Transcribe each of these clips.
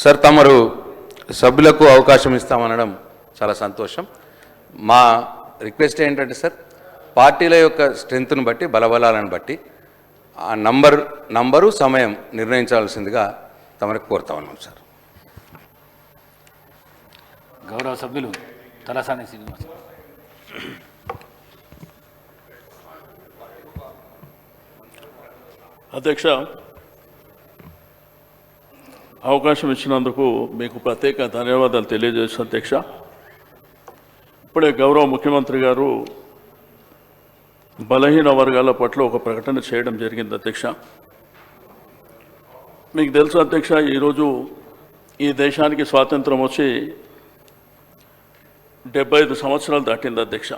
Sir తమరు సభ్యులకు అవకాశం ఇస్తామనడం చాలా సంతోషం. మా రిక్వెస్ట్ ఏంటంటే సార్, పార్టీల యొక్క స్ట్రెంగ్త్ను బట్టి, బలబలాలను బట్టి ఆ నంబరు సమయం నిర్ణయించాల్సిందిగా తమరికి కోరుతా ఉన్నాం సార్. గౌరవ సభ్యులు తలసాని శ్రీనివాస్. అధ్యక్ష, అవకాశం ఇచ్చినందుకు మీకు ప్రత్యేక ధన్యవాదాలు తెలియజేస్తాను అధ్యక్ష. ఇప్పుడే గౌరవ ముఖ్యమంత్రి గారు బలహీన వర్గాల పట్ల ఒక ప్రకటన చేయడం జరిగింది అధ్యక్ష. మీకు తెలుసు అధ్యక్ష, ఈరోజు ఈ దేశానికి స్వాతంత్రం వచ్చి 75 సంవత్సరాలు దాటింది అధ్యక్ష.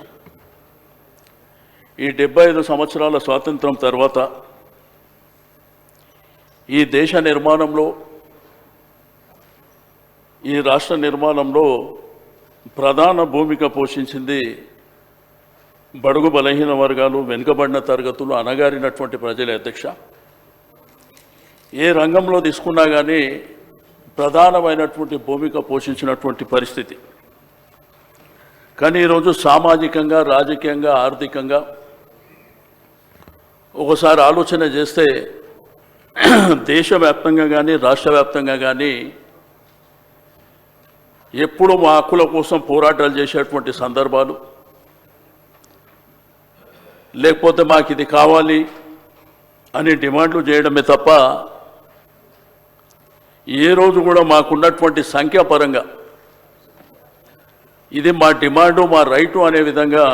ఈ 75 సంవత్సరాల స్వాతంత్రం తర్వాత ఈ దేశ నిర్మాణంలో, ఈ రాష్ట్ర నిర్మాణంలో ప్రధాన భూమిక పోషించింది బడుగు బలహీన వర్గాలు, వెనుకబడిన తరగతులు, అణగారినటువంటి ప్రజలే అధ్యక్ష. ఏ రంగంలో తీసుకున్నా కానీ ప్రధానమైనటువంటి భూమిక పోషించినటువంటి పరిస్థితి. కానీ ఈరోజు సామాజికంగా, రాజకీయంగా, ఆర్థికంగా ఒకసారి ఆలోచన చేస్తే దేశవ్యాప్తంగా కానీ రాష్ట్ర వ్యాప్తంగా కానీ ఎప్పుడు మా హక్కుల కోసం పోరాటాలు చేసేటువంటి సందర్భాలు, లేకపోతే మాకు ఇది కావాలి అని డిమాండ్లు చేయడమే తప్ప ఏ రోజు కూడా మాకున్నటువంటి సంఖ్యాపరంగా ఇది మా డిమాండు, మా రైటు అనే విధంగా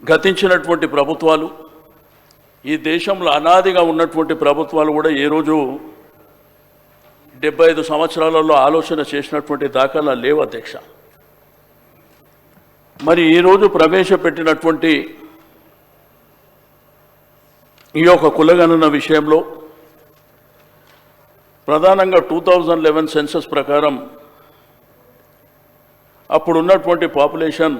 గతించినటువంటి ప్రభుత్వాలు, ఈ దేశంలో అనాదిగా ఉన్నటువంటి ప్రభుత్వాలు కూడా ఏ రోజు 75 సంవత్సరాలలో ఆలోచన చేసినటువంటి దాఖలా లేవు అధ్యక్ష. మరి ఈరోజు ప్రవేశపెట్టినటువంటి ఈ యొక్క కులగణన విషయంలో ప్రధానంగా 2011 సెన్సస్ ప్రకారం అప్పుడున్నటువంటి పాపులేషన్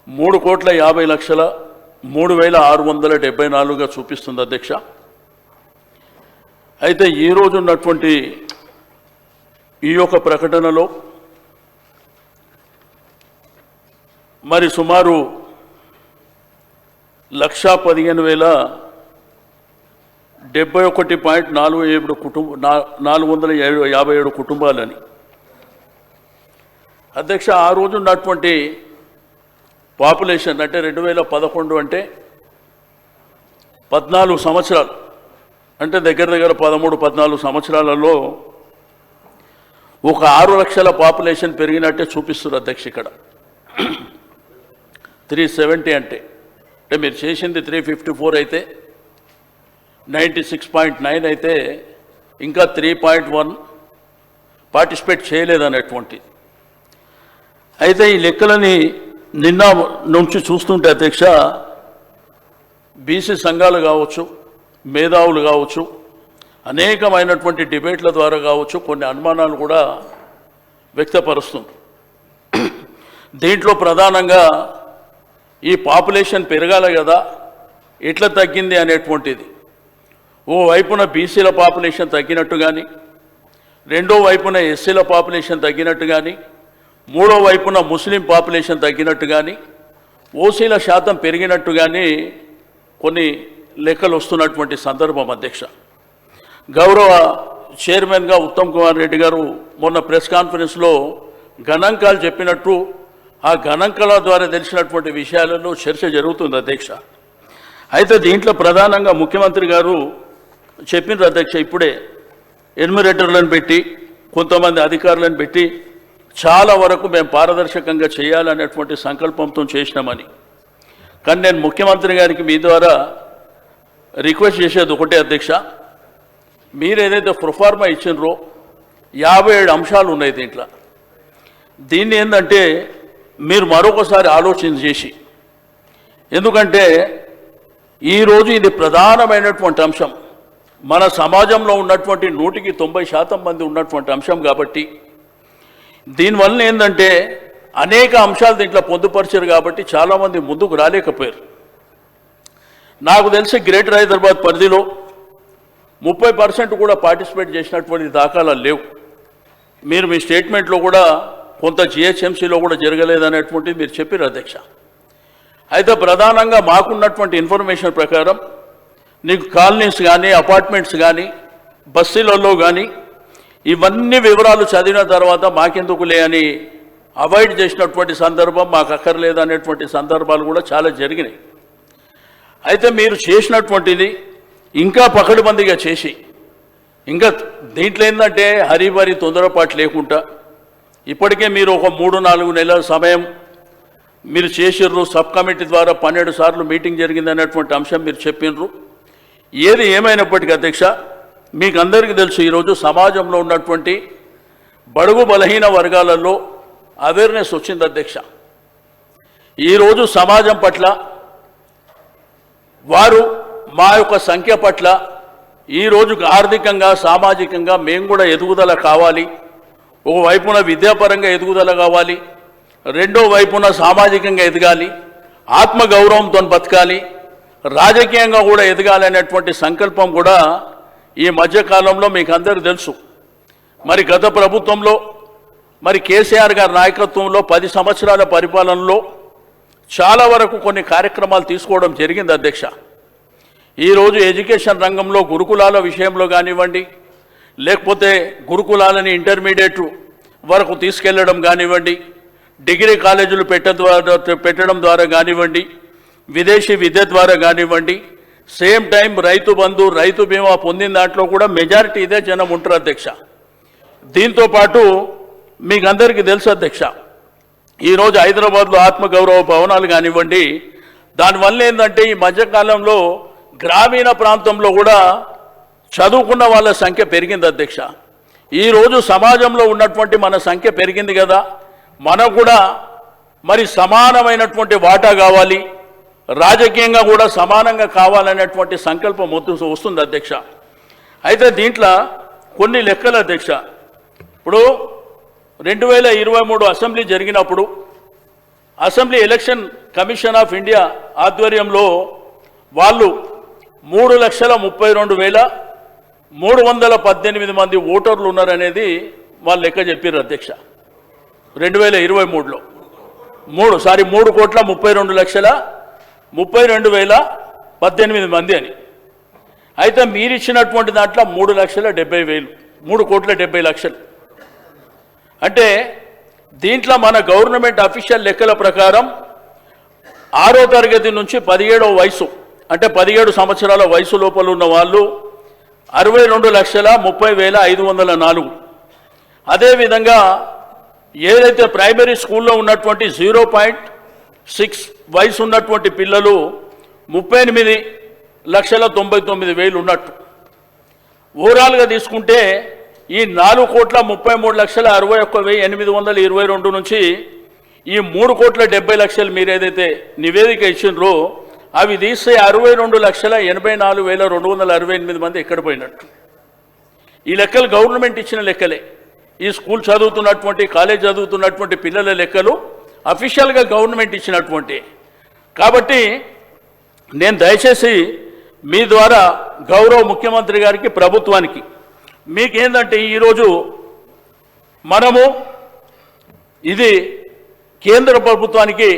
3,50,03,674గా చూపిస్తుంది అధ్యక్ష. అయితే ఈరోజు ఉన్నటువంటి ఈ యొక్క ప్రకటనలో మరి సుమారు 1,71.457 కుటుంబాలని అధ్యక్ష. ఆ రోజు ఉన్నటువంటి పాపులేషన్ అంటే 2011 అంటే 14 సంవత్సరాలు, అంటే దగ్గర 13-14 సంవత్సరాలలో ఒక 6 లక్షల పాపులేషన్ పెరిగినట్టే చూపిస్తున్నారు అధ్యక్ష. ఇక్కడ 370 అంటే మీరు చేసింది 354 అయితే 96.9 అయితే ఇంకా 3.1 పార్టిసిపేట్ చేయలేదనేటువంటి. అయితే ఈ లెక్కలని నిన్న నుంచి చూస్తుంటే అధ్యక్ష, బీసీ సంఘాలు కావచ్చు, మేధావులు కావచ్చు, అనేకమైనటువంటి డిబేట్ల ద్వారా కావచ్చు కొన్ని అనుమానాలు కూడా వ్యక్తపరుస్తుంది. దీంట్లో ప్రధానంగా ఈ పాపులేషన్ పెరగాలి కదా, ఎట్లా తగ్గింది అనేటువంటిది. ఓ వైపున బీసీల పాపులేషన్ తగ్గినట్టు కానీ, రెండో వైపున ఎస్సీల పాపులేషన్ తగ్గినట్టు కానీ, మూడో వైపున ముస్లిం పాపులేషన్ తగ్గినట్టు కానీ, ఓసీల శాతం పెరిగినట్టు కానీ కొన్ని లెక్కలు వస్తున్నటువంటి సందర్భం అధ్యక్ష. గౌరవ చైర్మన్గా ఉత్తమ్ కుమార్ రెడ్డి గారు మొన్న ప్రెస్ కాన్ఫరెన్స్లో గణాంకాలు చెప్పినట్టు ఆ గణాంకాల ద్వారా తెలిసినటువంటి విషయాలలో చర్చ జరుగుతుంది అధ్యక్ష. అయితే దీంట్లో ప్రధానంగా ముఖ్యమంత్రి గారు చెప్పిండ్రు అధ్యక్ష, ఇప్పుడే ఎన్యూమరేటర్లను పెట్టి కొంతమంది అధికారులను పెట్టి చాలా వరకు మేము పారదర్శకంగా చేయాలనేటువంటి సంకల్పంతో చేసినామని. కానీ నేను ముఖ్యమంత్రి గారికి మీ ద్వారా రిక్వెస్ట్ చేసేది ఒకటే అధ్యక్ష, మీరు ఏదైతే ప్రొఫార్మా ఇచ్చినరో 57 అంశాలు ఉన్నాయి దీంట్లో. దీన్ని ఏంటంటే మీరు మరొకసారి ఆలోచన చేసి, ఎందుకంటే ఈరోజు ఇది ప్రధానమైనటువంటి అంశం, మన సమాజంలో ఉన్నటువంటి 100% మంది ఉన్నటువంటి అంశం కాబట్టి దీనివల్ల ఏంటంటే అనేక అంశాలు దీంట్లో పొందుపరిచారు కాబట్టి చాలామంది ముందుకు రాలేకపోయారు. నాకు తెలిసి గ్రేటర్ హైదరాబాద్ పరిధిలో 30% కూడా పార్టిసిపేట్ చేసినటువంటి దాఖలాలు లేవు. మీరు మీ స్టేట్మెంట్లో కూడా కొంత జిహెచ్ఎంసీలో కూడా జరగలేదనేటువంటిది మీరు చెప్పారు అధ్యక్ష. అయితే ప్రధానంగా మాకున్నటువంటి ఇన్ఫర్మేషన్ ప్రకారం నీకు కాలనీస్ కానీ అపార్ట్మెంట్స్ కానీ బస్తీలలో కానీ ఇవన్నీ వివరాలు చదివిన తర్వాత మాకెందుకులే అని అవాయిడ్ చేసినటువంటి సందర్భం, మాకు అక్కర్లేదు అనేటువంటి సందర్భాలు కూడా చాలా జరిగినాయి. అయితే మీరు చేసినటువంటిది ఇంకా పకడ్బందీగా చేసి, ఇంకా దీంట్లో ఏంటంటే హరిబరి తొందరపాటు లేకుండా ఇప్పటికే మీరు ఒక 3-4 నెలల సమయం మీరు చేసిర్రు. సబ్ కమిటీ ద్వారా 12 సార్లు మీటింగ్ జరిగిందనేటువంటి అంశం మీరు చెప్పినరు. ఏది ఏమైనప్పటికీ అధ్యక్ష, మీకు అందరికీ తెలుసు ఈరోజు సమాజంలో ఉన్నటువంటి బడుగు బలహీన వర్గాలలో అవేర్నెస్ వచ్చింది అధ్యక్ష. ఈరోజు సమాజం పట్ల వారు మా యొక్క సంఖ్య పట్ల ఈరోజు ఆర్థికంగా సామాజికంగా మేము కూడా ఎదుగుదల కావాలి. ఒకవైపున విద్యాపరంగా ఎదుగుదల కావాలి, రెండో వైపున సామాజికంగా ఎదగాలి, ఆత్మగౌరవంతో బతకాలి, రాజకీయంగా కూడా ఎదగాలి అనేటువంటి సంకల్పం కూడా ఈ మధ్యకాలంలో మీకు అందరికీ తెలుసు. మరి గత ప్రభుత్వంలో మరి కేసీఆర్ గారి నాయకత్వంలో 10 సంవత్సరాల పరిపాలనలో చాలా వరకు కొన్ని కార్యక్రమాలు తీసుకోవడం జరిగింది అధ్యక్ష. ఈరోజు ఎడ్యుకేషన్ రంగంలో గురుకులాల విషయంలో కానివ్వండి, లేకపోతే గురుకులాలని ఇంటర్మీడియట్ వరకు తీసుకెళ్లడం కానివ్వండి, డిగ్రీ కాలేజీలు పెట్టడం ద్వారా కానివ్వండి, విదేశీ విద్య ద్వారా కానివ్వండి, సేమ్ టైం రైతు బంధు రైతు బీమా పొందిన దాంట్లో కూడా మెజారిటీ ఇదే జనం ఉంటారు అధ్యక్ష. దీంతోపాటు మీకు అందరికీ తెలుసు అధ్యక్ష, ఈరోజు హైదరాబాద్లో ఆత్మగౌరవ భవనాలు కానివ్వండి, దానివల్ల ఏంటంటే ఈ మధ్యకాలంలో గ్రామీణ ప్రాంతంలో కూడా చదువుకున్న వాళ్ళ సంఖ్య పెరిగింది అధ్యక్ష. ఈరోజు సమాజంలో ఉన్నటువంటి మన సంఖ్య పెరిగింది కదా, మనకు కూడా మరి సమానమైనటువంటి వాటా కావాలి, రాజకీయంగా కూడా సమానంగా కావాలనేటువంటి సంకల్పం వస్తుంది అధ్యక్ష. అయితే దీంట్లో కొన్ని లెక్కలు అధ్యక్ష. ఇప్పుడు 2023 అసెంబ్లీ జరిగినప్పుడు assembly election commission of India ఆధ్వర్యంలో వాళ్ళు 3,32,318 మంది ఓటర్లు ఉన్నారనేది వాళ్ళు లెక్క చెప్పారు అధ్యక్ష. 2023లో 3,32,32,18 మంది అని. అయితే మీరు ఇచ్చినటువంటి దాంట్లో 3,70,000, 3,70,00,000. అంటే దీంట్లో మన గవర్నమెంట్ అఫీషియల్ లెక్కల ప్రకారం 6వ తరగతి నుంచి 17వ వయసు అంటే 17 సంవత్సరాల వయసు లోపల ఉన్న వాళ్ళు 62,30,504. అదేవిధంగా ఏదైతే ప్రైమరీ స్కూల్లో ఉన్నటువంటి 0.6 వయసు ఉన్నటువంటి పిల్లలు 38,99,000 ఉన్నట్టు. ఓవరాల్గా తీసుకుంటే ఈ 4,33,61,822 నుంచి ఈ 3,70,00,000 మీరు ఏదైతే నివేదిక ఇచ్చినారో అవి తీస్తే 62,84,268 మంది ఎక్కడ పోయినట్టు. ఈ లెక్కలు గవర్నమెంట్ ఇచ్చిన లెక్కలే. ఈ స్కూల్ చదువుతున్నటువంటి కాలేజ్ చదువుతున్నటువంటి పిల్లల లెక్కలు అఫీషియల్గా గవర్నమెంట్ ఇచ్చినటువంటి. కాబట్టి నేను దయచేసి మీ ద్వారా గౌరవ ముఖ్యమంత్రి గారికి ప్రభుత్వానికి మీకేందంటే ఈరోజు మనము ఇది కేంద్ర ప్రభుత్వానికి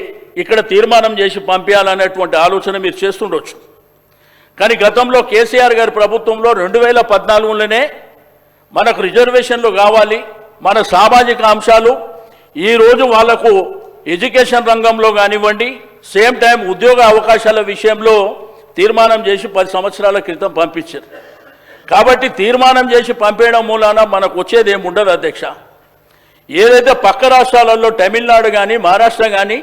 ఇక్కడ తీర్మానం చేసి పంపించాలనేటువంటి ఆలోచన మీరు చేస్తుండొచ్చు. కానీ గతంలో కేసీఆర్ గారి ప్రభుత్వంలో 2014లోనే మనకు రిజర్వేషన్లు కావాలి, మన సామాజిక అంశాలు ఈరోజు వాళ్లకు ఎడ్యుకేషన్ రంగంలో కానివ్వండి, సేమ్ టైం ఉద్యోగ అవకాశాల విషయంలో తీర్మానం చేసి 10 సంవత్సరాల క్రితం పంపించారు. కాబట్టి తీర్మానం చేసి పంపేయడం మూలాన మనకు వచ్చేది ఏముండదు అధ్యక్ష. ఏదైతే పక్క రాష్ట్రాలలో తమిళనాడు కానీ మహారాష్ట్ర కానీ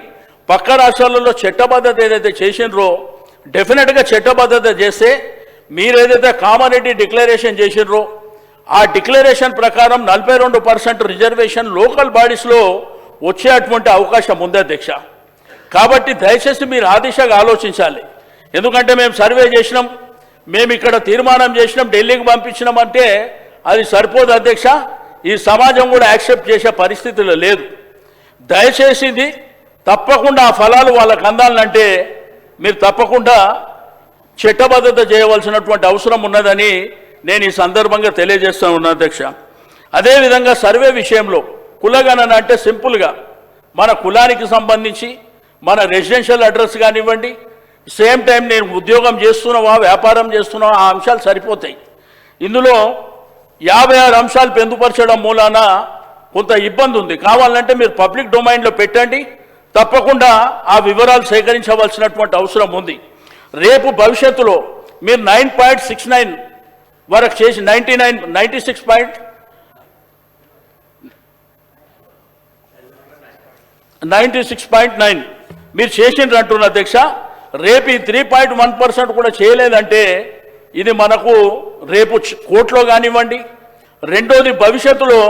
పక్క రాష్ట్రాలలో చట్టబద్ధత ఏదైతే చేసినరో డెఫినెట్గా చట్టబద్ధత చేస్తే మీరు ఏదైతే కామారెడ్డి డిక్లరేషన్ చేసినరో ఆ డిక్లరేషన్ ప్రకారం 42% రిజర్వేషన్ లోకల్ బాడీస్లో వచ్చేటువంటి అవకాశం ఉంది అధ్యక్ష. కాబట్టి దయచేసి మీరు ఆ దిశగా ఆలోచించాలి. ఎందుకంటే మేము సర్వే చేసినాం, మేము ఇక్కడ తీర్మానం చేసినాం, ఢిల్లీకి పంపించినాం అంటే అది సరిపోదు అధ్యక్ష. ఈ సమాజం కూడా యాక్సెప్ట్ చేసే పరిస్థితిలో లేదు. దయచేసి తప్పకుండా ఆ ఫలాలు వాళ్ళకు అందాలంటే మీరు తప్పకుండా చట్టబద్ధత చేయవలసినటువంటి అవసరం ఉన్నదని నేను ఈ సందర్భంగా తెలియజేస్తూ ఉన్నా అధ్యక్ష. అదేవిధంగా సర్వే విషయంలో కులగణన అంటే సింపుల్గా మన కులానికి సంబంధించి మన రెసిడెన్షియల్ అడ్రస్ కానివ్వండి, సేమ్ టైం నేను ఉద్యోగం చేస్తున్నావా వ్యాపారం చేస్తున్నావా ఆ అంశాలు సరిపోతాయి. ఇందులో 56 అంశాలు పొందుపరచడం మూలాన కొంత ఇబ్బంది ఉంది. కావాలంటే మీరు పబ్లిక్ డొమైన్లో పెట్టండి, తప్పకుండా ఆ వివరాలు సేకరించవలసినటువంటి అవసరం ఉంది. రేపు భవిష్యత్తులో మీరు 9.69 వరకు చేసి 96.9 మీరు చేసిండ్రు అంటున్న అధ్యక్ష. రేపు ఈ 3.1% కూడా చేయలేదంటే ఇది మనకు రేపు కోర్టులో కానివ్వండి. రెండోది, భవిష్యత్తులో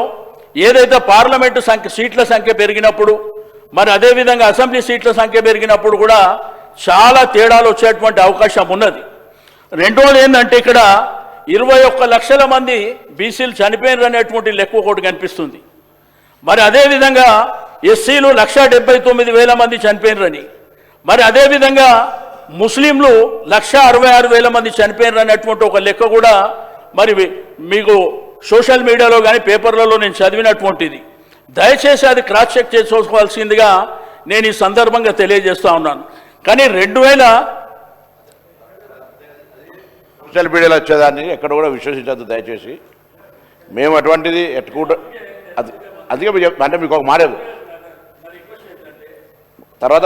ఏదైతే పార్లమెంటు సీట్ల సంఖ్య పెరిగినప్పుడు, మరి అదేవిధంగా అసెంబ్లీ సీట్ల సంఖ్య పెరిగినప్పుడు కూడా చాలా తేడాలు వచ్చేటువంటి అవకాశం ఉన్నది. రెండోది ఏంటంటే ఇక్కడ 21 లక్షల మంది బీసీలు చనిపోయినారు అనేటువంటి లెక్క ఒకటి కనిపిస్తుంది. మరి అదేవిధంగా ఎస్సీలు 1,79,000 మంది చనిపోయినారని, మరి అదేవిధంగా ముస్లింలు 1,66,000 మంది చనిపోయినారు అనేటువంటి ఒక లెక్క కూడా మరి మీకు సోషల్ మీడియాలో కానీ పేపర్లలో నేను చదివినటువంటిది. దయచేసి అది క్రాస్ చెక్ చేసుకోవాల్సిందిగా నేను ఈ సందర్భంగా తెలియజేస్తా ఉన్నాను. కానీ 2000 సోషల్ మీడియాలో వచ్చేదాన్ని ఎక్కడ కూడా విశ్వసించద్దు దయచేసి. మేము అటువంటిది ఎట్టుకుంటూ అదిగా అంటే మీకు ఒక మారేది తర్వాత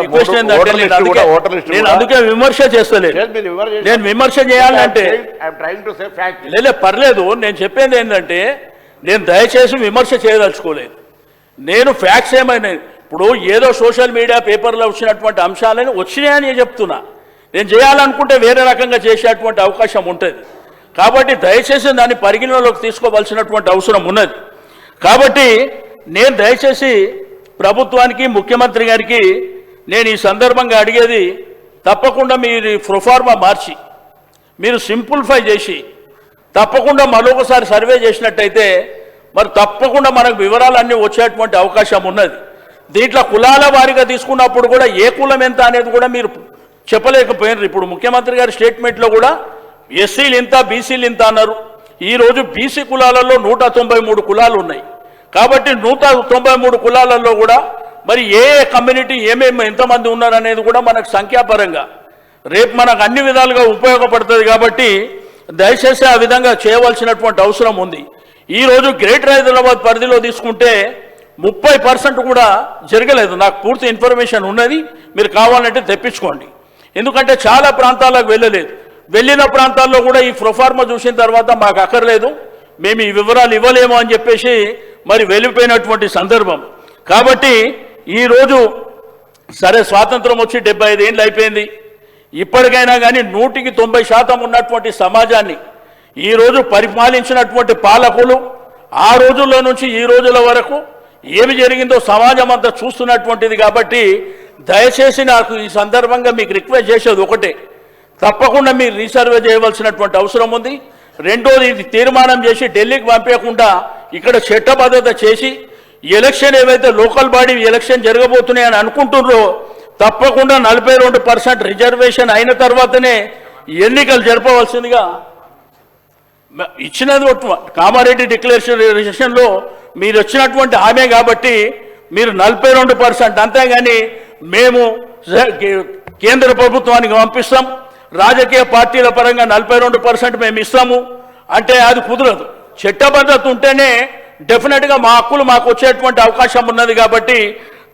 నేను అందుకే విమర్శ చేస్తలేదు. నేను విమర్శ చేయాలంటే లేదా పర్లేదు. నేను చెప్పేది ఏంటంటే నేను దయచేసి విమర్శ చేయదలుచుకోలేదు. నేను ఫ్యాక్ట్స్ ఏమైనా ఇప్పుడు ఏదో సోషల్ మీడియా పేపర్లో వచ్చినటువంటి అంశాలని వచ్చినాయని చెప్తున్నా. నేను చేయాలనుకుంటే వేరే రకంగా చేసేటువంటి అవకాశం ఉంటుంది. కాబట్టి దయచేసి దాన్ని పరిగణలోకి తీసుకోవాల్సినటువంటి అవసరం ఉన్నది. కాబట్టి నేను దయచేసి ప్రభుత్వానికి ముఖ్యమంత్రి గారికి నేను ఈ సందర్భంగా అడిగేది, తప్పకుండా మీరు ప్రొఫార్మా మార్చి మీరు సింప్లిఫై చేసి తప్పకుండా మరొకసారి సర్వే చేసినట్టయితే మరి తప్పకుండా మనకు వివరాలన్నీ వచ్చేటువంటి అవకాశం ఉన్నది. దీంట్లో కులాల వారీగా తీసుకున్నప్పుడు కూడా ఏ కులం ఎంత అనేది కూడా మీరు చెప్పలేకపోయినారు. ఇప్పుడు ముఖ్యమంత్రి గారి స్టేట్మెంట్లో కూడా ఎస్సీలు ఇంత బీసీలు ఇంత అన్నారు. ఈరోజు బీసీ కులాలలో 193 కులాలు ఉన్నాయి. కాబట్టి 193 కులాలలో కూడా మరి ఏ కమ్యూనిటీ ఏమేమి ఎంతమంది ఉన్నారనేది కూడా మనకు సంఖ్యాపరంగా రేపు మనకు అన్ని విధాలుగా ఉపయోగపడుతుంది. కాబట్టి దయచేసి ఆ విధంగా చేయవలసినటువంటి అవసరం ఉంది. ఈరోజు గ్రేటర్ హైదరాబాద్ పరిధిలో తీసుకుంటే 30% కూడా జరగలేదు. నాకు పూర్తి ఇన్ఫర్మేషన్ ఉన్నది, మీరు కావాలంటే తెప్పించుకోండి. ఎందుకంటే చాలా ప్రాంతాలకు వెళ్ళలేదు. వెళ్ళిన ప్రాంతాల్లో కూడా ఈ ప్రొఫార్మా చూసిన తర్వాత మాకు అక్కర్లేదు, మేము ఈ వివరాలు ఇవ్వలేము అని చెప్పేసి మరి వెళ్ళిపోయినటువంటి సందర్భం. కాబట్టి ఈరోజు సరే స్వాతంత్రం వచ్చి 75 ఏళ్ళు అయిపోయింది. ఇప్పటికైనా కానీ 100% ఉన్నటువంటి సమాజాన్ని ఈరోజు పరిపాలించినటువంటి పాలకులు ఆ రోజుల్లో నుంచి ఈ రోజుల వరకు ఏమి జరిగిందో సమాజం అంతా చూస్తున్నటువంటిది. కాబట్టి దయచేసి నాకు ఈ సందర్భంగా మీకు రిక్వెస్ట్ చేసేది ఒకటే, తప్పకుండా మీరు రీసర్వే చేయవలసినటువంటి అవసరం ఉంది. రెండోది, ఇది తీర్మానం చేసి ఢిల్లీకి పంపించకుండా ఇక్కడ చట్టబద్ధత చేసి ఎలక్షన్ ఏవైతే లోకల్ బాడీ ఎలక్షన్ జరగబోతున్నాయని అనుకుంటున్నారో తప్పకుండా 42% రిజర్వేషన్ అయిన తర్వాతనే ఎన్నికలు జరపవలసిందిగా ఇచ్చినది కామారెడ్డి డిక్లరేషన్లో మీరు వచ్చినటువంటి హామీ. కాబట్టి మీరు 42%, అంతేగాని మేము కేంద్ర ప్రభుత్వానికి పంపిస్తాం, రాజకీయ పార్టీల పరంగా 42% మేము ఇస్తాము అంటే అది కుదరదు. చట్టబద్ధత ఉంటేనే డెఫినెట్గా మా హక్కులు మాకు వచ్చేటువంటి అవకాశం ఉన్నది. కాబట్టి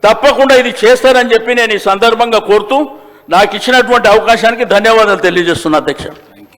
తప్పకుండా ఇది చేస్తారని చెప్పి నేను ఈ సందర్భంగా కోరుతూ నాకు ఇచ్చినటువంటి అవకాశానికి ధన్యవాదాలు తెలియజేస్తున్నా అధ్యక్ష.